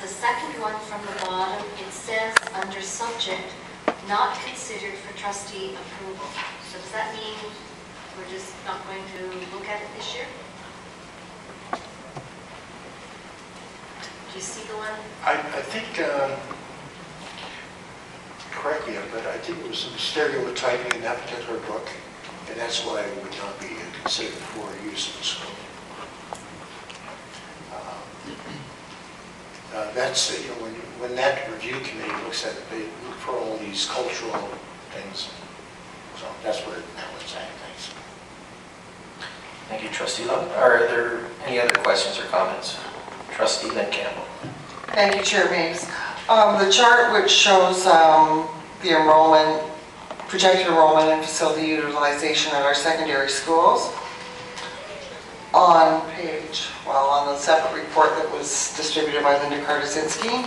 the second one from the bottom, it says under subject, not considered for trustee approval. So does that mean we're just not going to look at it this year? Do you see the one? I think, correct me, but I think it was some stereotyping in that particular book, and that's why it would not be considered for use in school. That's, you know, when that review committee looks at it, they look for all these cultural things. So that's where that one's at, thanks. Thank you, Trustee Love. Are there any other questions or comments? Trustee Lynn Campbell. Thank you, Chair Mapes. The chart which shows the enrollment, projected enrollment and facility utilization at our secondary schools, on page, well, on the separate report that was distributed by Linda Kartazinski,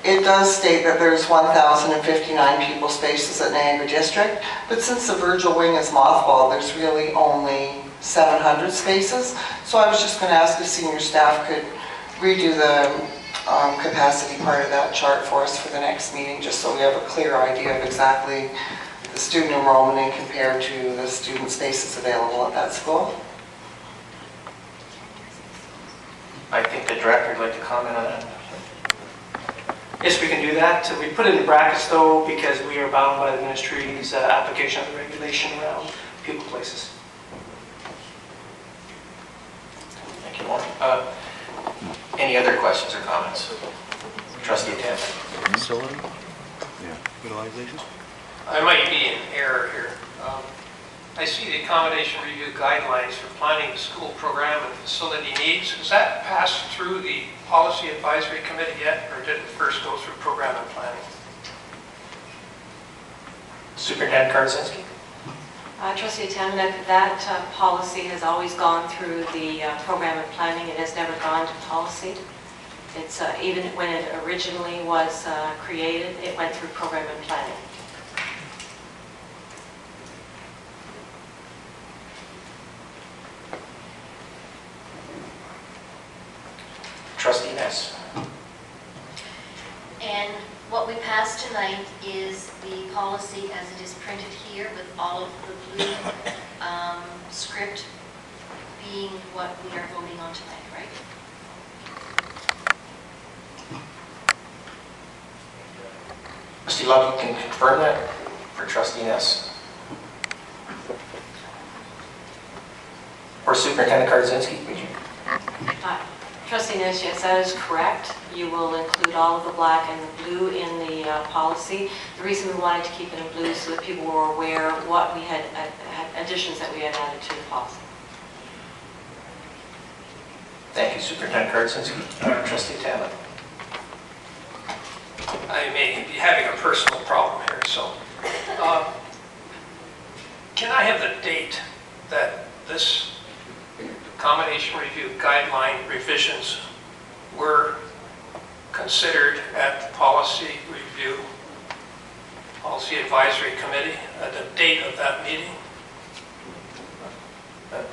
it does state that there's 1,059 pupil spaces at Niagara District, but since the Virgil Wing is mothballed, there's really only 700 spaces. So I was just going to ask if senior staff could redo the capacity part of that chart for us for the next meeting, just so we have a clear idea of exactly the student enrollment and compared to the student spaces available at that school. I think the director would like to comment on that. Yes, we can do that. We put it in brackets though because we are bound by the ministry's application of the regulation around pupil places. Thank you, Warren. Any other questions or comments? Trustee Tam. Facility? Yeah. Utilization? I might be in error here. I see the accommodation review guidelines for planning the school program and facility needs. Has that passed through the policy advisory committee yet, or did it first go through program and planning? Superintendent Kartazinski. Trustee Tamanek, that policy has always gone through the program and planning. It has never gone to policy. It's even when it originally was created, it went through program and planning. Trustee Ness. And what we passed tonight is the policy as it is printed here with all of the blue script being what we are voting on tonight, right? Trustee Love, you can confirm that for Trustee Ness. Or Superintendent Kartazinski, would you? Trustee Ness, yes, that is correct. You will include all of the black and the blue in the policy. The reason we wanted to keep it in blue is so that people were aware of what we had additions that we had added to the policy. Thank you, Superintendent Kartazinski. Trustee Tallett. I may be having a personal problem here, so can I have the date that this accommodation review guideline revisions were considered at the policy review, policy advisory committee, at the date of that meeting?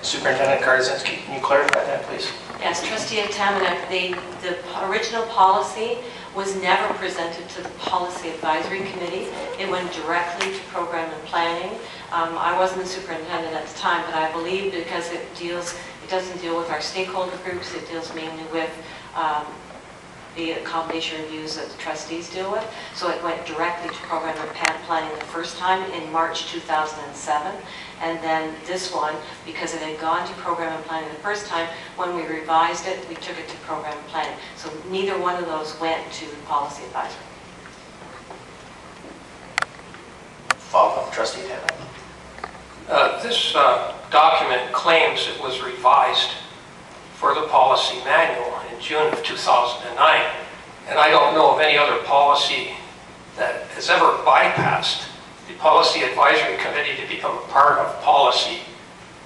Superintendent Kartazinski, can you clarify that, please? Yes, Trustee Tamanek, the original policy was never presented to the policy advisory committee. It went directly to program and planning. I wasn't the superintendent at the time, but I believe because it doesn't deal with our stakeholder groups, it deals mainly with the accommodation reviews that the trustees deal with. So it went directly to program and planning the first time in March 2007. And then this one, because it had gone to program and planning the first time, when we revised it, we took it to program and planning. So neither one of those went to policy advisory. Follow-up, Trustee Tallett. This document claims it was revised for the policy manual in June of 2009, and I don't know of any other policy that has ever bypassed the policy advisory committee to become a part of policy.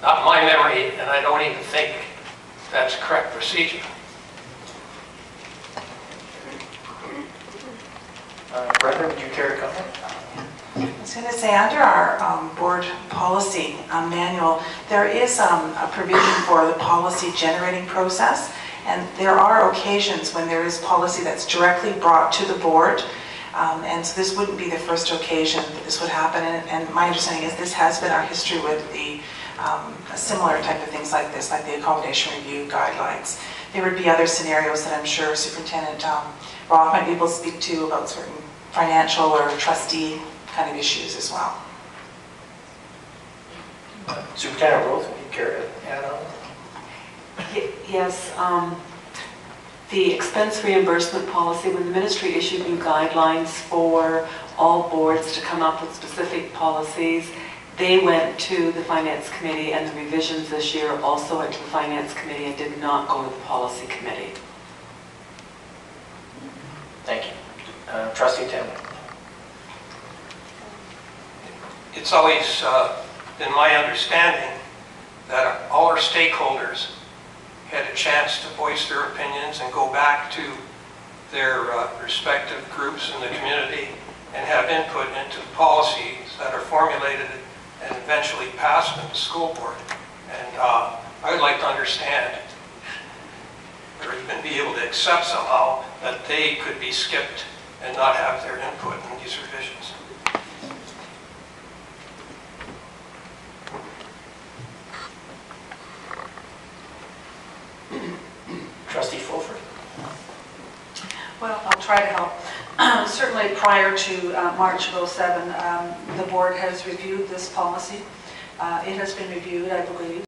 Not my memory, and I don't even think that's correct procedure. Brenda, would you care to comment? I was going to say, under our board policy manual, there is a provision for the policy generating process, And there are occasions when there is policy that's directly brought to the board, and so this wouldn't be the first occasion that this would happen. And my understanding is this has been our history with the similar type of things like this, like the accommodation review guidelines. There would be other scenarios that I'm sure Superintendent Roth might be able to speak to about certain financial or trustee kind of issues as well. Superintendent Roth, would you care to add on? Yes, the expense reimbursement policy, when the ministry issued new guidelines for all boards to come up with specific policies, they went to the Finance Committee, and the revisions this year also went to the Finance Committee and did not go to the Policy Committee. Thank you. Trustee Tim. It's always been my understanding that all our stakeholders had a chance to voice their opinions and go back to their respective groups in the community and have input into the policies that are formulated and eventually passed in the school board. And I would like to understand, or even be able to accept somehow, that they could be skipped and not have their input in these revisions. Trustee Fulford. Well, I'll try to help. Certainly prior to March of '07, the board has reviewed this policy. It has been reviewed, I believe,